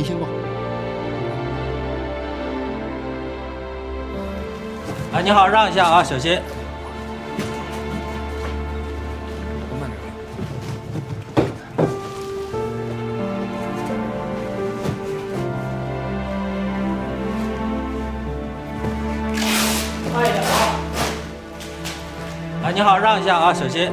离心路。哎，你好，让一下啊，小心。慢点。慢一点啊。哎，你好，让一下啊，小心。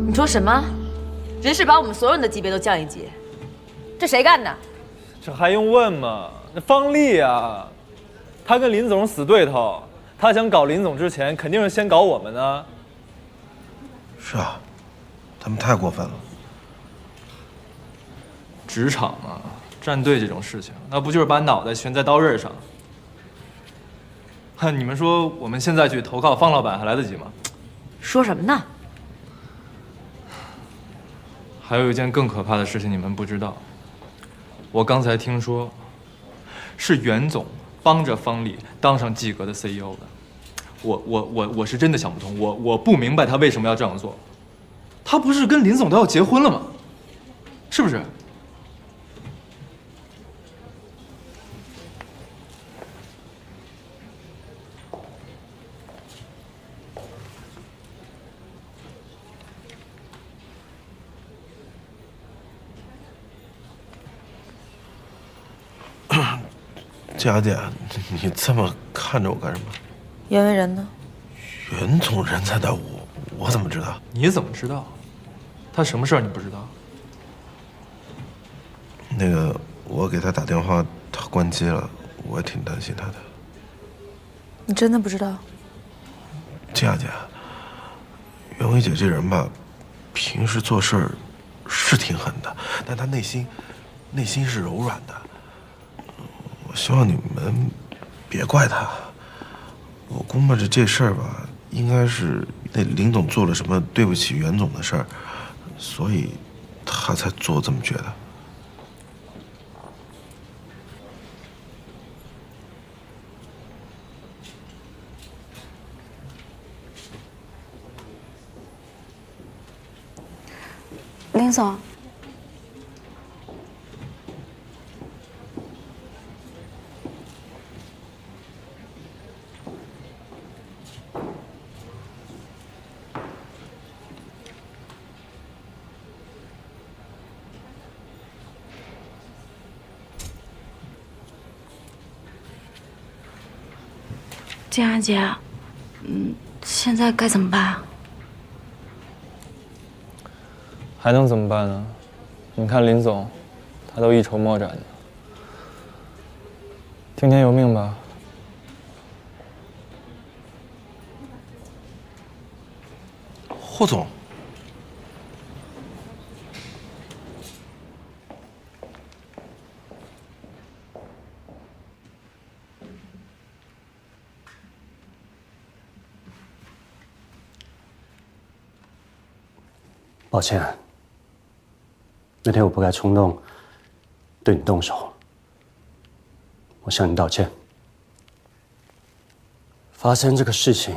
你说什么？人事把我们所有人的级别都降一级，这谁干的？这还用问吗？那方丽啊，他跟林总死对头，他想搞林总之前，肯定是先搞我们呢。是啊，他们太过分了。职场嘛，站队这种事情，那不就是把脑袋悬在刀刃上？哼，你们说我们现在去投靠方老板还来得及吗？说什么呢？ 还有一件更可怕的事情，你们不知道。我刚才听说，是袁总帮着方丽当上季格的 CEO 的。我是真的想不通，我不明白他为什么要这样做。他不是跟林总都要结婚了吗？是不是？佳姐，你这么看着我干什么？袁为人呢？袁总人在那，我怎么知道？你怎么知道？他什么事儿你不知道？那个，我给他打电话，他关机了，我也挺担心他的。你真的不知道？佳姐，袁伟姐这人吧，平时做事儿是挺狠的，但她内心是柔软的。我希望你们别怪她。我估摸着这事儿吧，应该是那林总做了什么对不起袁总的事儿，所以他才做这么绝的。林总，静安姐，现在该怎么办啊？还能怎么办呢？你看林总，他都一筹莫展的，听天由命吧。霍总，抱歉，那天我不该冲动对你动手，我向你道歉。发生这个事情，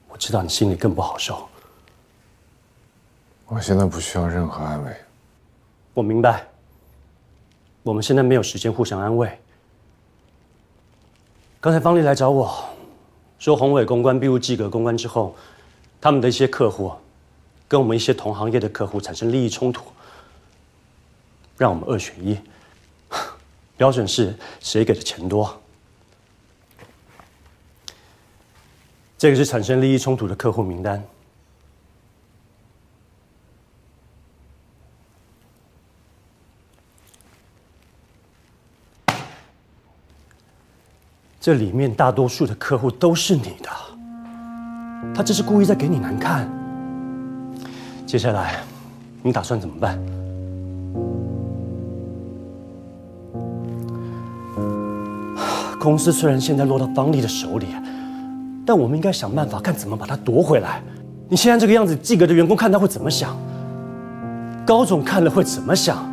我知道你心里更不好受。我现在不需要任何安慰。我明白，我们现在没有时间互相安慰。刚才方丽来找我，说宏伟公关并入季格公关之后，他们的一些客户跟我们一些同行业的客户产生利益冲突，让我们2选1，标准是谁给的钱多。这个是产生利益冲突的客户名单。这里面大多数的客户都是你的，他这是故意在给你难看。接下来，你打算怎么办？公司虽然现在落到方丽的手里，但我们应该想办法看怎么把它夺回来。你现在这个样子，季格的员工看到会怎么想？高总看了会怎么想？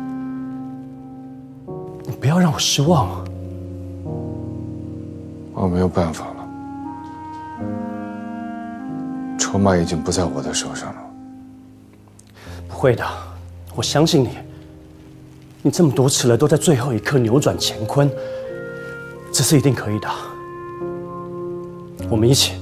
你不要让我失望。我没有办法了，筹码已经不在我的手上了。不会的，我相信你。你这么多次了，都在最后一刻扭转乾坤，这次一定可以的。我们一起。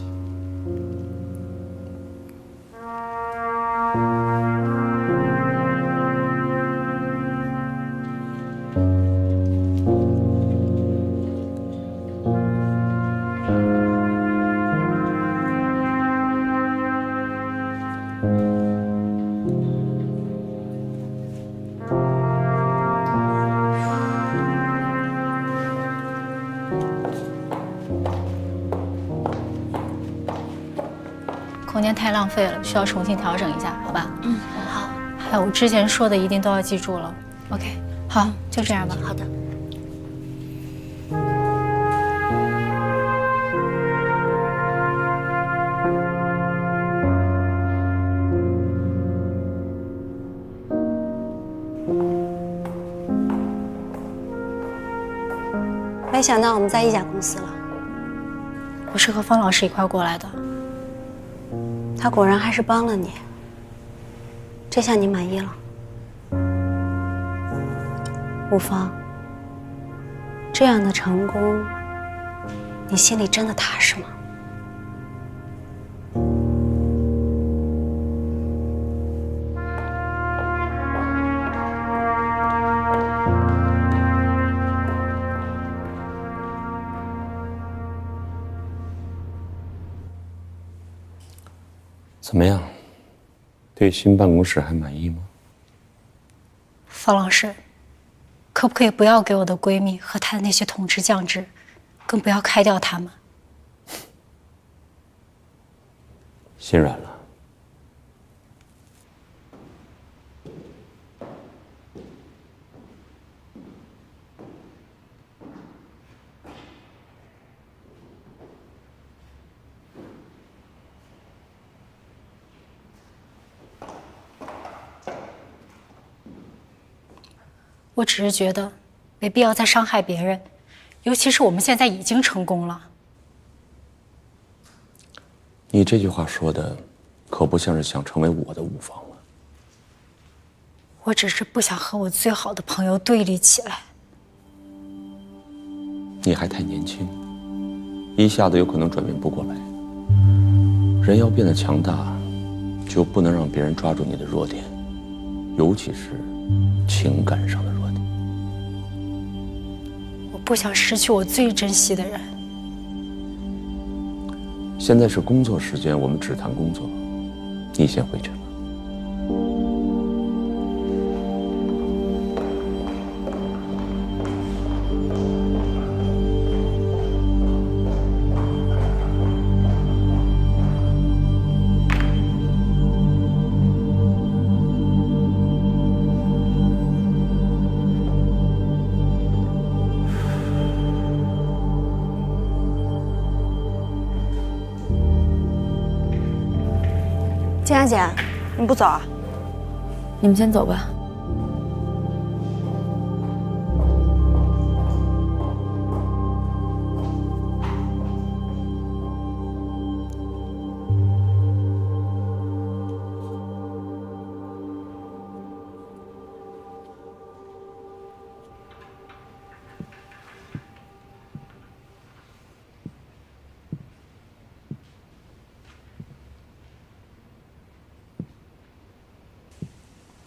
空间太浪费了，需要重新调整一下，好吧？好。还有我之前说的一定都要记住了。OK， 好，就这样吧。好的。没想到我们在一家公司了。我是和方老师一块过来的。他果然还是帮了你，这下你满意了？吴芳，这样的成功，你心里真的踏实吗？怎么样？对新办公室还满意吗？方老师，可不可以不要给我的闺蜜和她的那些同职降职，更不要开掉他们？心软了。我只是觉得没必要再伤害别人，尤其是我们现在已经成功了。你这句话说的，可不像是想成为我的吴芳了。我只是不想和我最好的朋友对立起来。你还太年轻，一下子有可能转变不过来。人要变得强大，就不能让别人抓住你的弱点，尤其是情感上的弱点。我不想失去我最珍惜的人。现在是工作时间，我们只谈工作。你先回去吧。静雅姐，你不走啊？你们先走吧。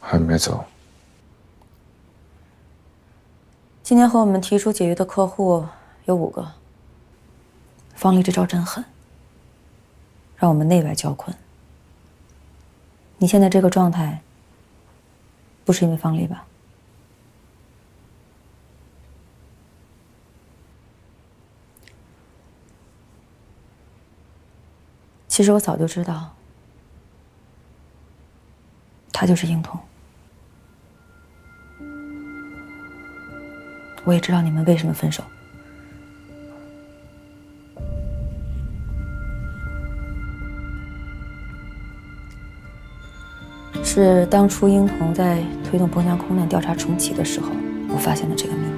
还没走。今天和我们提出解约的客户有5个。方丽这招真狠，让我们内外交困。你现在这个状态，不是因为方丽吧？其实我早就知道，他就是英童。我也知道你们为什么分手。是当初英童在推动彭江空难调查重启的时候，我发现了这个秘密。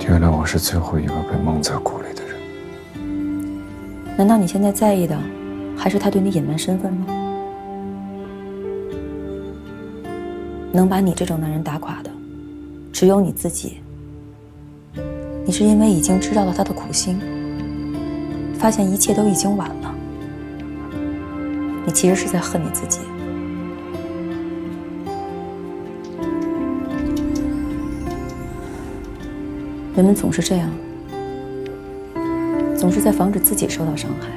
原来我是最后一个被蒙在鼓里的人。难道你现在在意的还是他对你隐瞒身份吗？能把你这种男人打垮的，只有你自己。你是因为已经知道了他的苦心，发现一切都已经晚了。你其实是在恨你自己。人们总是这样，总是在防止自己受到伤害。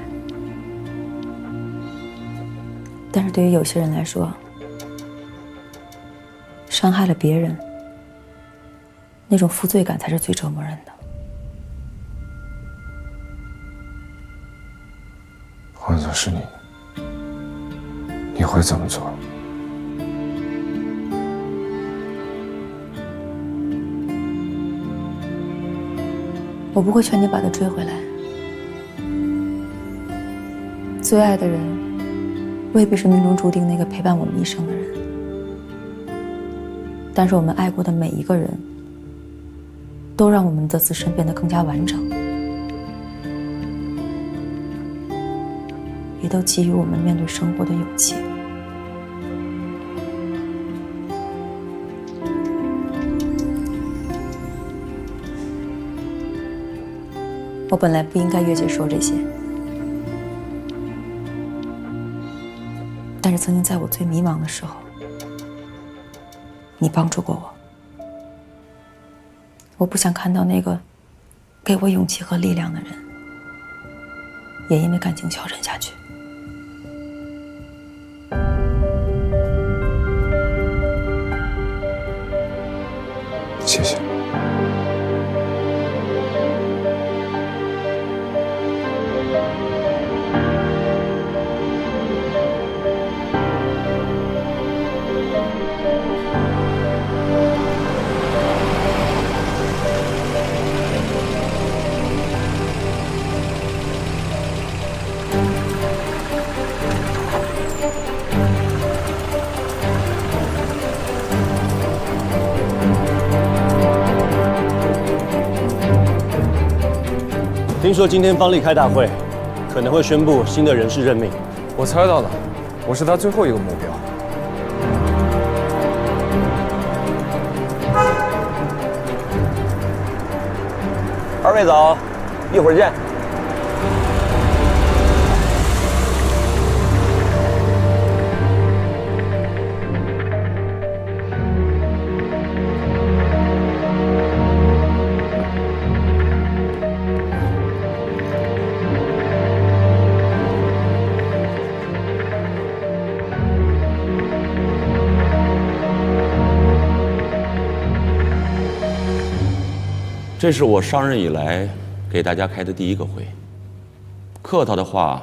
但是对于有些人来说，伤害了别人，那种负罪感才是最折磨人的。换作是你，你会怎么做？我不会劝你把他追回来。最爱的人，未必是命中注定那个陪伴我们一生的人。但是我们爱过的每一个人，都让我们的自身变得更加完整，也都给予我们面对生活的勇气。我本来不应该越界说这些，但是曾经在我最迷茫的时候，你帮助过我。我不想看到那个给我勇气和力量的人，也因为感情消沉下去。谢谢。听说今天方丽开大会，可能会宣布新的人事任命。我猜到了，我是他最后一个目标。二位早，一会儿见。这是我上任以来给大家开的第一个会。客套的话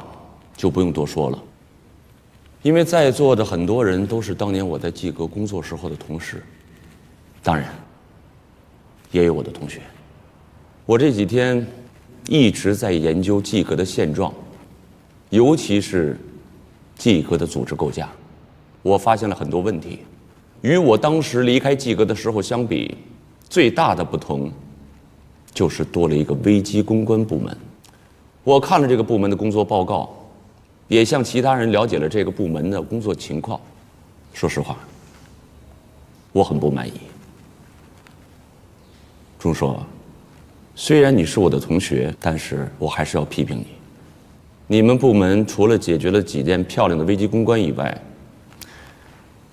就不用多说了，因为在座的很多人都是当年我在季格工作时候的同事，当然也有我的同学。我这几天一直在研究季格的现状，尤其是季格的组织构架，我发现了很多问题。与我当时离开季格的时候相比，最大的不同就是多了一个危机公关部门。我看了这个部门的工作报告，也向其他人了解了这个部门的工作情况。说实话，我很不满意。钟硕，虽然你是我的同学，但是我还是要批评你。你们部门除了解决了几件漂亮的危机公关以外，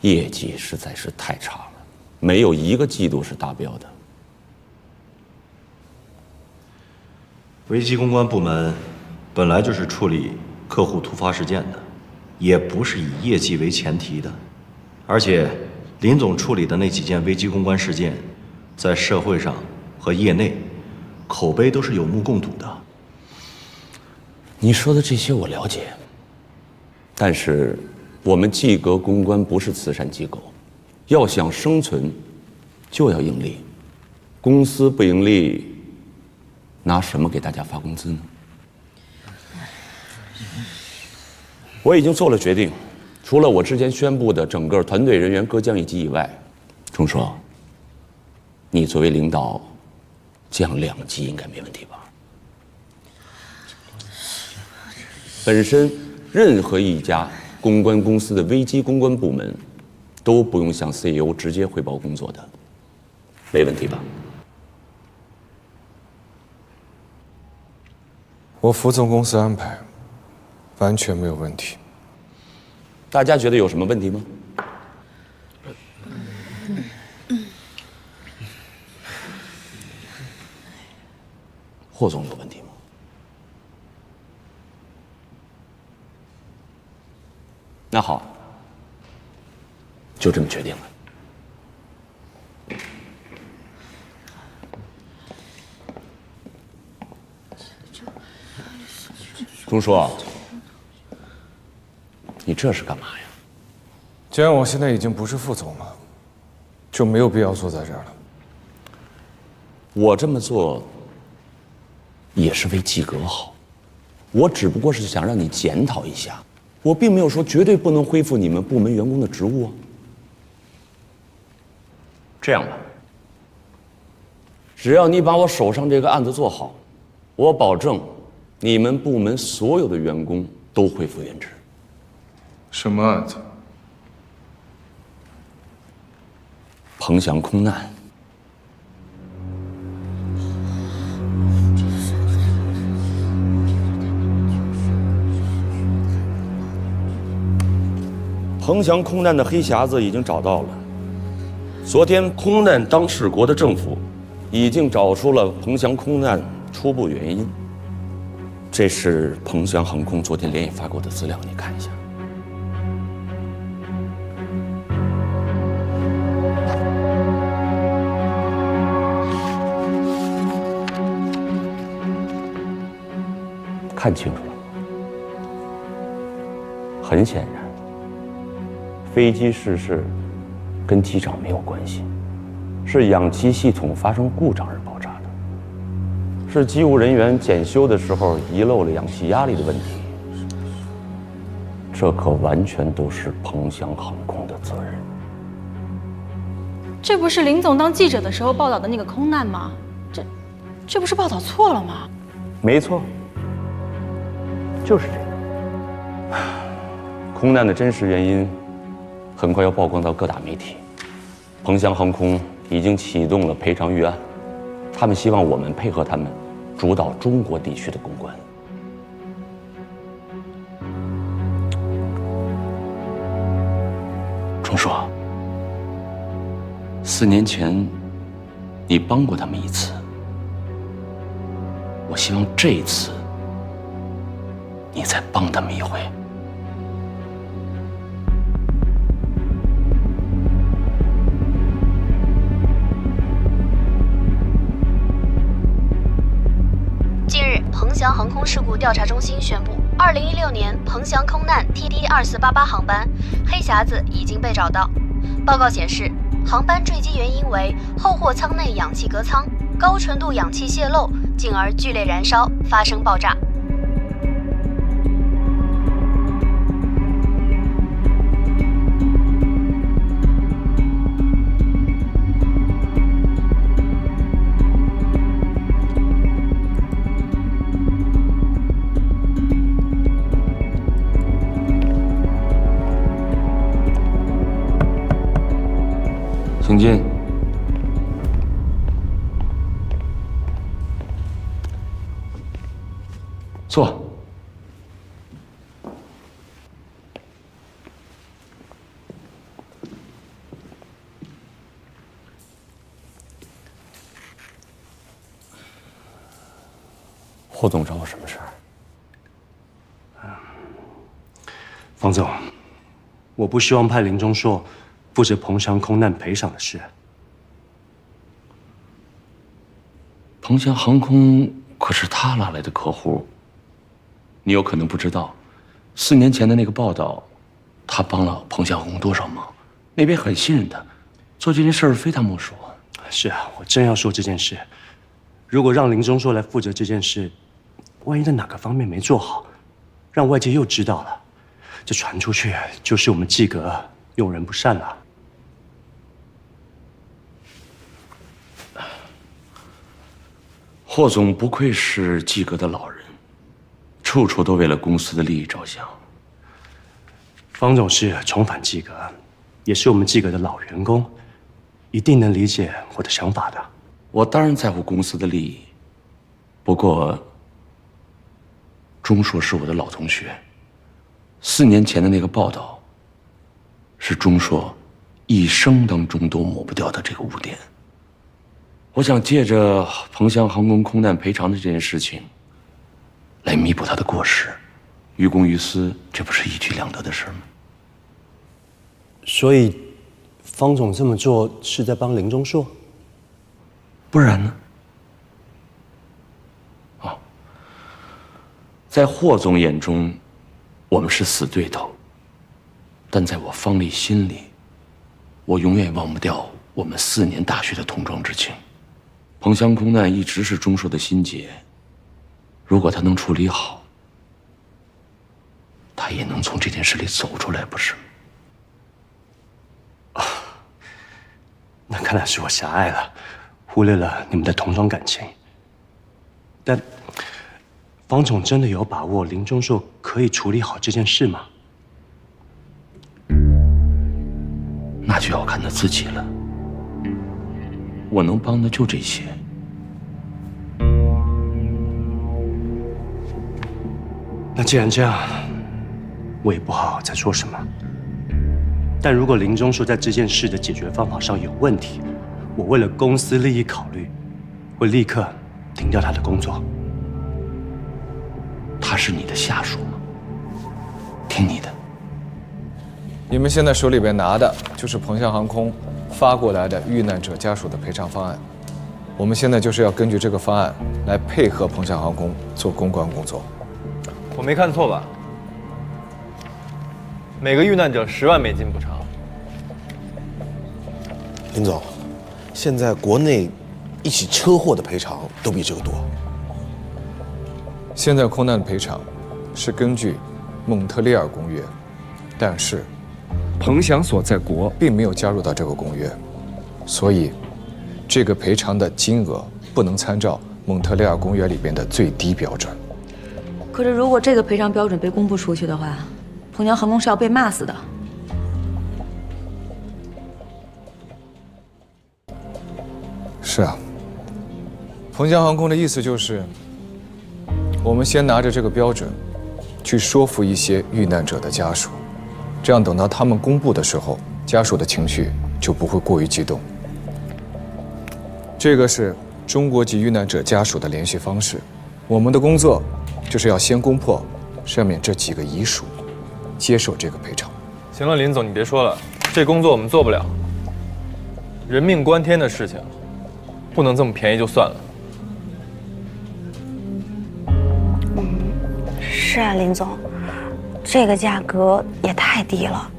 业绩实在是太差了，没有一个季度是达标的。危机公关部门本来就是处理客户突发事件的，也不是以业绩为前提的。而且，林总处理的那几件危机公关事件，在社会上和业内口碑都是有目共睹的。你说的这些我了解，但是我们季格公关不是慈善机构，要想生存，就要盈利。公司不盈利，拿什么给大家发工资呢？我已经做了决定，除了我之前宣布的整个团队人员各降1级以外，钟硕，你作为领导，降2级应该没问题吧？本身任何一家公关公司的危机公关部门，都不用向 CEO 直接汇报工作的，没问题吧？我服从公司安排，完全没有问题。大家觉得有什么问题吗？霍总有问题吗？那好，就这么决定了。钟硕，你这是干嘛呀？既然我现在已经不是副总了，就没有必要坐在这儿了。我这么做也是为季格好，我只不过是想让你检讨一下，我并没有说绝对不能恢复你们部门员工的职务啊。这样吧，只要你把我手上这个案子做好，我保证你们部门所有的员工都恢复原职。什么案子？彭翔空难。彭翔空难的黑匣子已经找到了。昨天空难当事国的政府已经找出了彭翔空难初步原因。这是彭翔航空昨天连夜发给我的资料，你看一下。看清楚了吗？很显然，飞机失事跟机长没有关系，是氧气系统发生故障而爆炸的，是机务人员检修的时候遗漏了氧气压力的问题。这可完全都是彭翔航空的责任。这不是林总当记者的时候报道的那个空难吗？这不是报道错了吗？没错，就是这个。空难的真实原因很快要曝光到各大媒体。彭翔航空已经启动了赔偿预案，他们希望我们配合他们主导中国地区的公关。钟硕，4年前你帮过他们一次，我希望这一次你再帮他们一回。近日，彭翔航空事故调查中心宣布，2016年彭翔空难 TT2488航班黑匣子已经被找到。报告显示，航班坠机原因为后货舱内氧气隔舱高纯度氧气泄漏，进而剧烈燃烧，发生爆炸。请进。坐。霍总找我什么事儿？方总，我不希望派林钟硕负责彭翔空难赔偿的事。彭翔航空可是他拉来的客户，你有可能不知道，4年前的那个报道，他帮了彭向红多少忙，那边很信任他，做这件事儿非他莫属。是啊，我正要说这件事。如果让林中硕来负责这件事，万一在哪个方面没做好，让外界又知道了，这传出去就是我们季阁用人不善了。霍总不愧是季阁的老人，处处都为了公司的利益着想。方总是重返季阁，也是我们季阁的老员工，一定能理解我的想法的。我当然在乎公司的利益，不过钟硕是我的老同学，4年前的那个报道，是钟硕一生当中都抹不掉的这个污点。我想借着彭翔航空空难赔偿的这件事情，来弥补他的过失，于公于私，这不是一举两得的事吗？所以，方总这么做是在帮林钟硕？不然呢？在霍总眼中，我们是死对头，但在我方丽心里，我永远忘不掉我们4年大学的同窗之情。彭翔空难一直是钟硕的心结，如果他能处理好，他也能从这件事里走出来，不是吗？那看来是我狭隘了，忽略了你们的同窗感情。但方总真的有把握林钟硕可以处理好这件事吗？那就要看他自己了。我能帮的就这些。那既然这样，我也不好再说什么。但如果林钟硕在这件事的解决方法上有问题，我为了公司利益考虑，会立刻停掉他的工作。他是你的下属吗？听你的。你们现在手里边拿的就是彭翔航空发过来的遇难者家属的赔偿方案。我们现在就是要根据这个方案来配合彭翔航空做公关工作。我没看错吧？每个遇难者10万美金补偿。林总，现在国内一起车祸的赔偿都比这个多。现在空难的赔偿是根据蒙特利尔公约，但是彭翔所在国并没有加入到这个公约，所以这个赔偿的金额不能参照蒙特利尔公约里边的最低标准。可是如果这个赔偿标准被公布出去的话，彭翔航空是要被骂死的。是啊，彭翔航空的意思就是，我们先拿着这个标准，去说服一些遇难者的家属，这样等到他们公布的时候，家属的情绪就不会过于激动。这个是中国籍遇难者家属的联系方式。我们的工作就是要先攻破上面这几个遗属，接受这个赔偿。行了，林总，你别说了，这工作我们做不了。人命关天的事情，不能这么便宜就算了。是啊，林总，这个价格也太低了，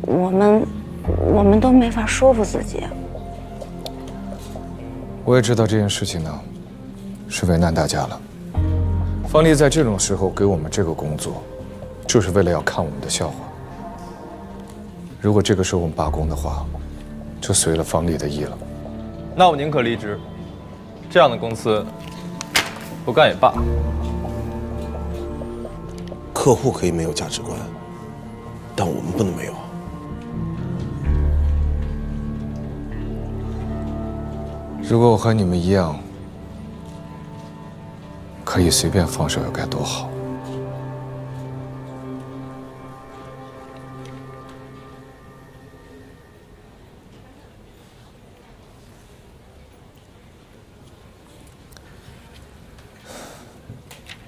我们都没法说服自己。我也知道这件事情呢，是为难大家了。方丽在这种时候给我们这个工作，就是为了要看我们的笑话。如果这个时候我们罢工的话，就随了方丽的意了。那我宁可离职，这样的公司不干也罢。客户可以没有价值观，但我们不能没有。如果我和你们一样，可以随便放手，又该多好。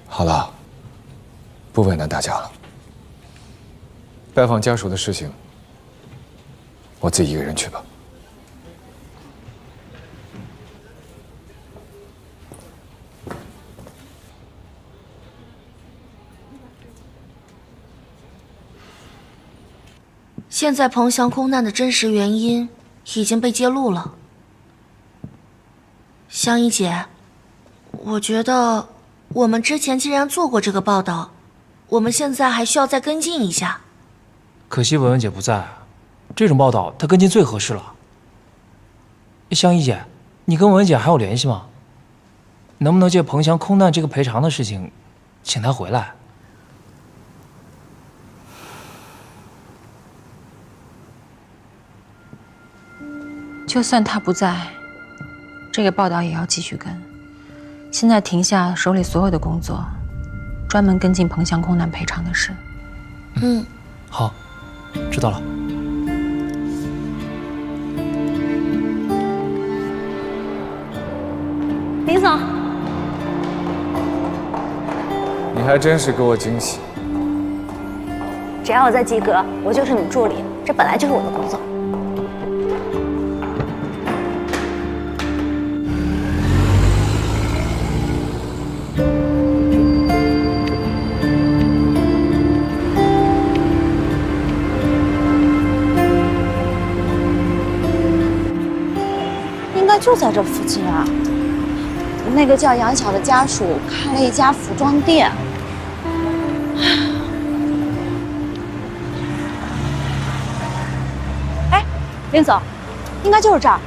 好了，不为难大家了。拜访家属的事情，我自己一个人去吧。现在彭翔空难的真实原因已经被揭露了。香依姐，我觉得我们之前既然做过这个报道，我们现在还需要再跟进一下。可惜文文姐不在，这种报道她跟进最合适了。香依姐，你跟文文姐还有联系吗？能不能借彭翔空难这个赔偿的事情，请她回来？就算他不在，这个报道也要继续跟。现在停下手里所有的工作，专门跟进彭翔空难赔偿的事。好，知道了。林总，你还真是给我惊喜。只要我在及格，我就是你助理，这本来就是我的工作。应该就在这附近啊。那个叫杨晓的家属开了一家服装店。哎，林总，应该就是这儿。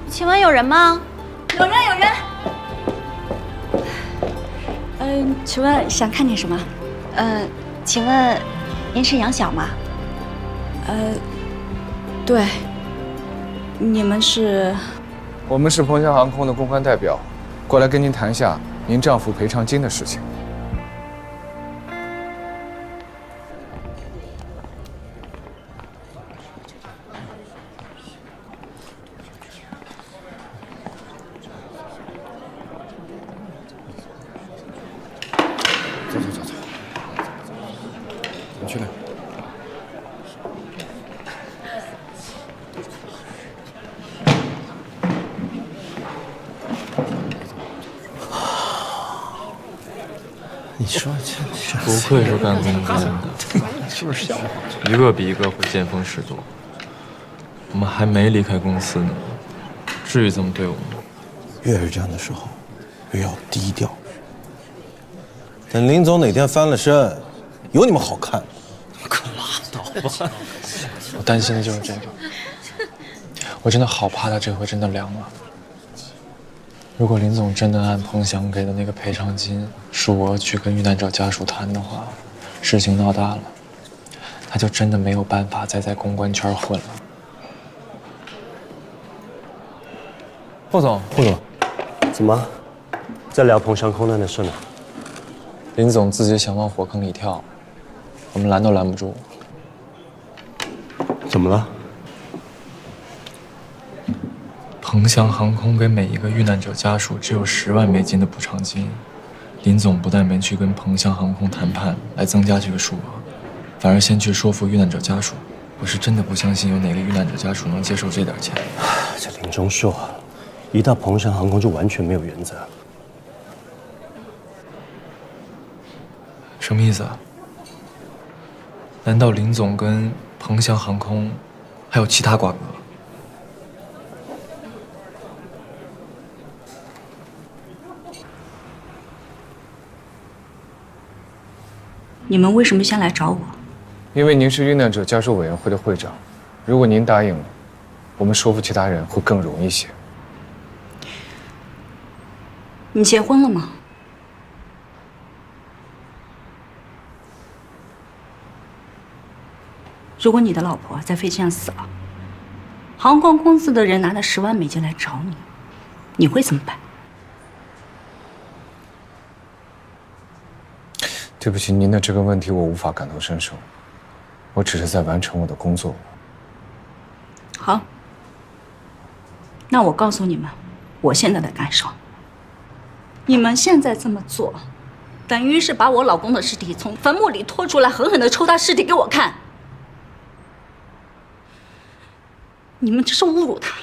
请问有人吗？有人，有人。请问想看点什么？请问您是杨晓吗？对。你们是？我们是彭翔航空的公关代表，过来跟您谈下您丈夫赔偿金的事情。走，你去哪？你说这不愧是干公关的，就是笑话，一个比一个会见风使舵。我们还没离开公司呢，至于这么对我吗？越是这样的时候，越要低调。等林总哪天翻了身，有你们好看。可拉倒吧！我担心的就是这个，我真的好怕他这回真的凉了。如果林总真的按彭翔给的那个赔偿金数额去跟遇难者家属谈的话，事情闹大了，他就真的没有办法再在公关圈混了。副总，怎么在聊彭翔空难的事呢？林总自己想往火坑里跳，我们拦都拦不住。怎么了？彭翔航空给每一个遇难者家属只有10万美金的补偿金，林总不但没去跟彭翔航空谈判来增加这个数额，反而先去说服遇难者家属。我是真的不相信有哪个遇难者家属能接受这点钱。这林钟硕啊，一到彭翔航空就完全没有原则。什么意思啊？难道林总跟彭翔航空还有其他瓜葛？你们为什么先来找我？因为您是遇难者家属委员会的会长，如果您答应了，我们说服其他人会更容易些。你结婚了吗？如果你的老婆在飞机上死了，航空公司的人拿了10万美金来找你，你会怎么办？对不起，您的这个问题我无法感同身受。我只是在完成我的工作。好，那我告诉你们，我现在的感受。你们现在这么做，等于是把我老公的尸体从坟墓里拖出来，狠狠地抽他尸体给我看。你们这是侮辱他，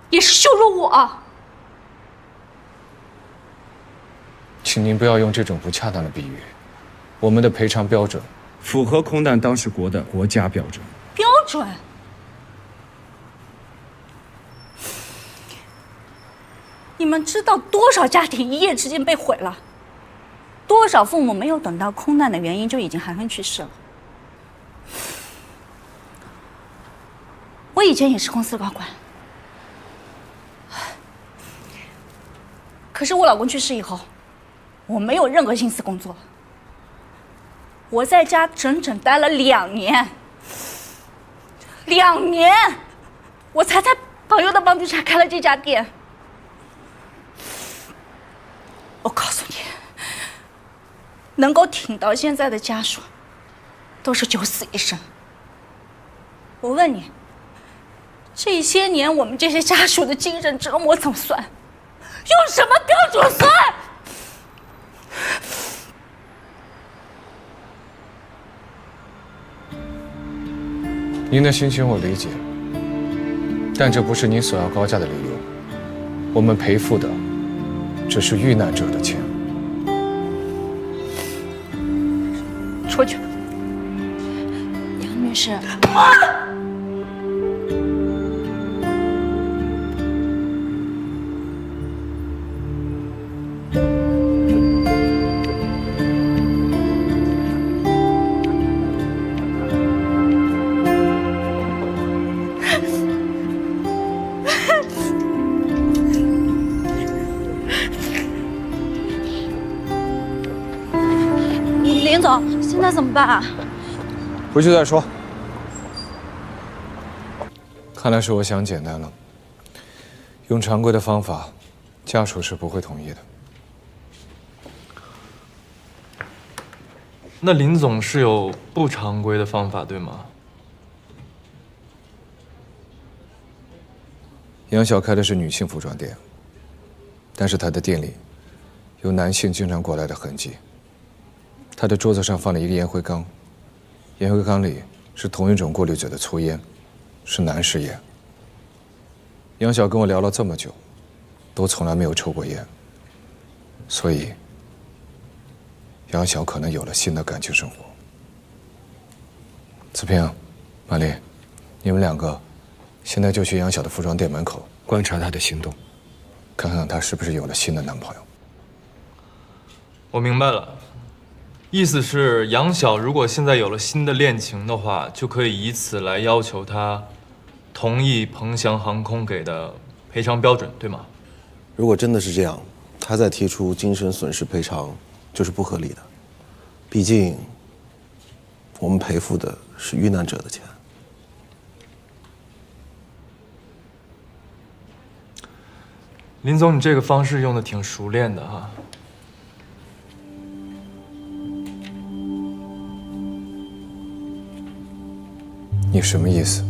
也是羞辱我。请您不要用这种不恰当的比喻。我们的赔偿标准符合空难当事国的国家标准。标准？你们知道多少家庭一夜之间被毁了？多少父母没有等到空难的原因就已经含恨去世了？我以前也是公司高管，可是我老公去世以后，我没有任何心思工作，我在家整整待了2年，2年，我才在朋友的帮助下开了这家店。我告诉你，能够挺到现在的家属，都是九死一生。我问你，这些年我们这些家属的精神折磨怎么算？用什么标准算？您的心情我理解，但这不是您索要高价的理由。我们赔付的只是遇难者的钱。出去。杨女士。林总，现在怎么办啊？回去再说。看来是我想简单了。用常规的方法，家属是不会同意的。那林总是有不常规的方法，对吗？杨晓开的是女性服装店，但是他的店里有男性经常过来的痕迹。他的桌子上放了一个烟灰缸，烟灰缸里是同一种过滤嘴的粗烟，是男士烟。杨晓跟我聊了这么久，都从来没有抽过烟，所以杨晓可能有了新的感情生活。子平、马丽，你们2个现在就去杨晓的服装店门口观察她的行动，看看她是不是有了新的男朋友。我明白了，意思是杨晓如果现在有了新的恋情的话，就可以以此来要求他同意鹏翔航空给的赔偿标准，对吗？如果真的是这样，他再提出精神损失赔偿就是不合理的。毕竟，我们赔付的是遇难者的钱。林总，你这个方式用的挺熟练的哈。你什么意思？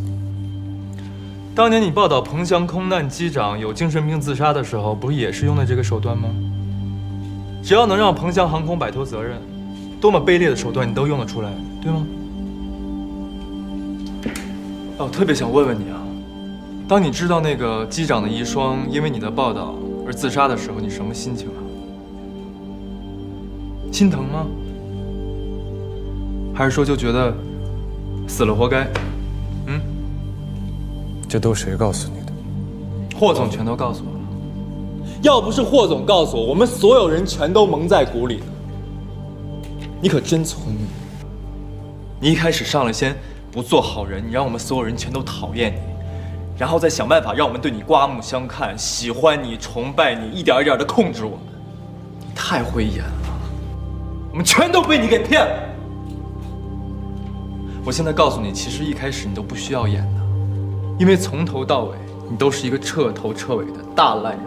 当年你报道鹏翔空难机长有精神病自杀的时候，不是也是用的这个手段吗？只要能让鹏翔航空摆脱责任，多么卑劣的手段你都用得出来，对吗？我特别想问问你啊，当你知道那个机长的遗孀因为你的报道而自杀的时候，你什么心情啊？心疼吗？还是说就觉得死了活该？这都谁告诉你的？霍总全都告诉我了。要不是霍总告诉我，我们所有人全都蒙在鼓里呢。你可真聪明。你一开始上来先不做好人，你让我们所有人全都讨厌你，然后再想办法让我们对你刮目相看，喜欢你、崇拜你，一点一点的控制我们。你太会演了，我们全都被你给骗了。我现在告诉你，其实一开始你都不需要演的。因为从头到尾，你都是一个彻头彻尾的大烂人。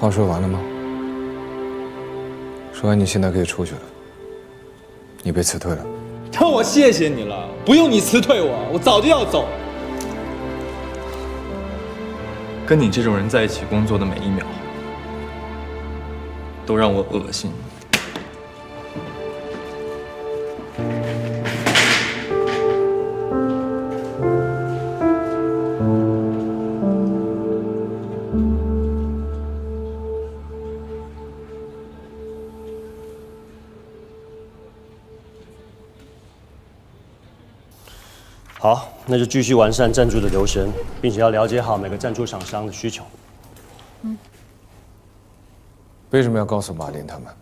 话说完了吗？说完你现在可以出去了。你被辞退了。那我谢谢你了，不用你辞退我，我早就要走。跟你这种人在一起工作的每一秒，都让我恶心。好，那就继续完善赞助的流程，并且要了解好每个赞助厂商的需求。为什么要告诉马林他们？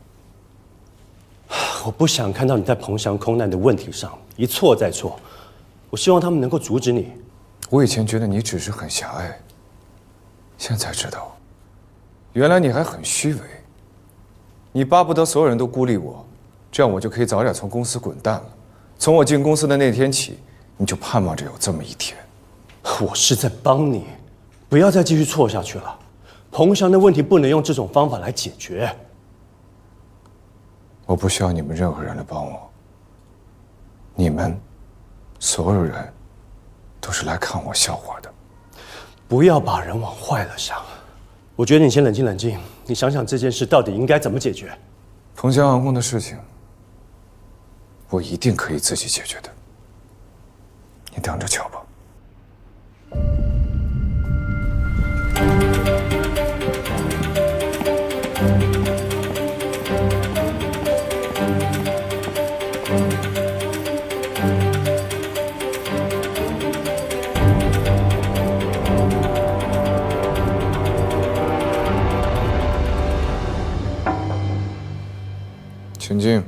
我不想看到你在彭翔空难的问题上一错再错，我希望他们能够阻止你。我以前觉得你只是很狭隘，现在才知道，原来你还很虚伪。你巴不得所有人都孤立我，这样我就可以早点从公司滚蛋了。从我进公司的那天起，你就盼望着有这么一天。我是在帮你，不要再继续错下去了。彭翔的问题不能用这种方法来解决。我不需要你们任何人来帮我。你们所有人都是来看我笑话的。不要把人往坏了想。我觉得你先冷静冷静，你想想这件事到底应该怎么解决。彭翔航空的事情，我一定可以自己解决的。你等着瞧吧。请进。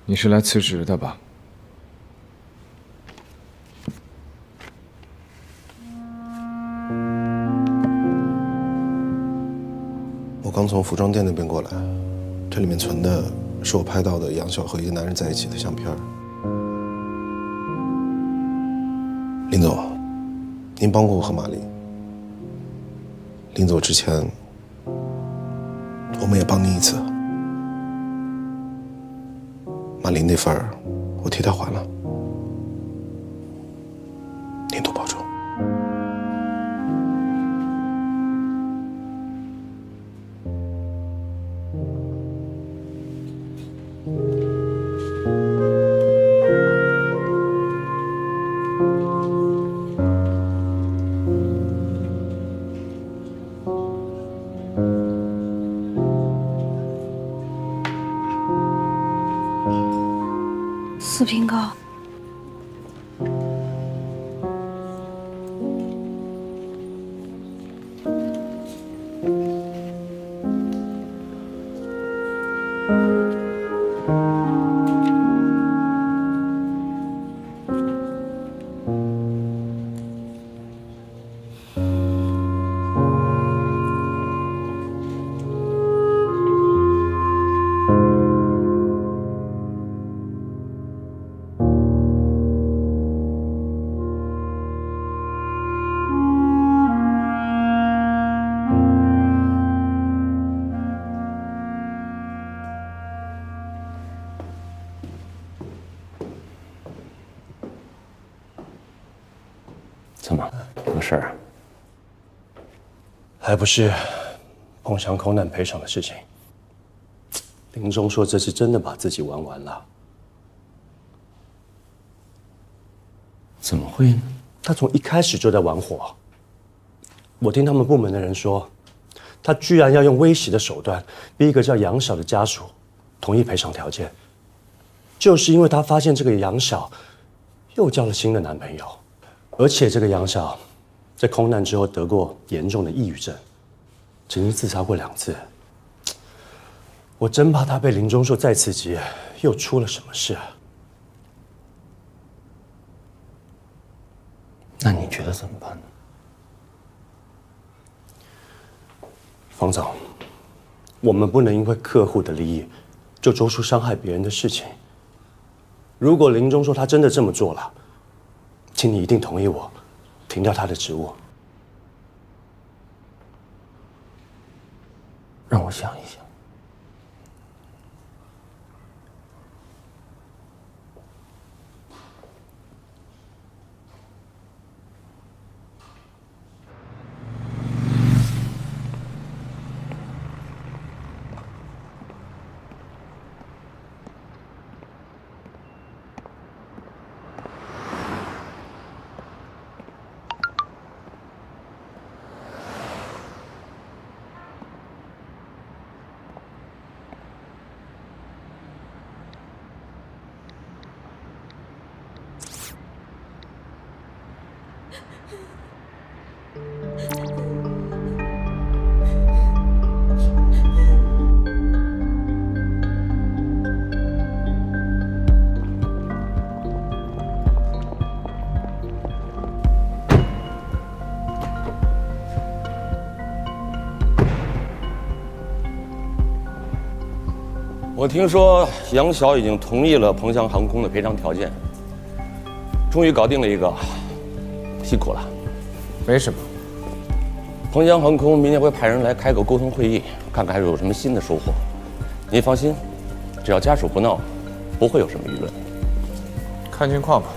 你是来辞职的吧？我刚从服装店那边过来，这里面存的是我拍到的杨晓和一个男人在一起的相片。林总，您帮过我和马林。临走之前，我们也帮您一次。马林那份儿，我替他还了。您多保重。四平高，怎么，有事啊？还不是彭翔空难赔偿的事情。林钟说这次真的把自己玩完了。怎么会呢？他从一开始就在玩火。我听他们部门的人说，他居然要用威胁的手段逼一个叫杨晓的家属同意赔偿条件，就是因为他发现这个杨晓又交了新的男朋友，而且这个杨晓在空难之后得过严重的抑郁症，曾经自杀过2次。我真怕他被林钟硕再刺激，又出了什么事。那你觉得怎么办呢？方总，我们不能因为客户的利益就做出伤害别人的事情。如果林钟硕他真的这么做了，请你一定同意我停掉他的职务。让我想一想。我听说杨晓已经同意了鹏翔航空的赔偿条件，终于搞定了一个，辛苦了。没什么。鹏翔航空明天会派人来开个沟通会议，看看还有什么新的收获。您放心，只要家属不闹，不会有什么舆论。看情况吧。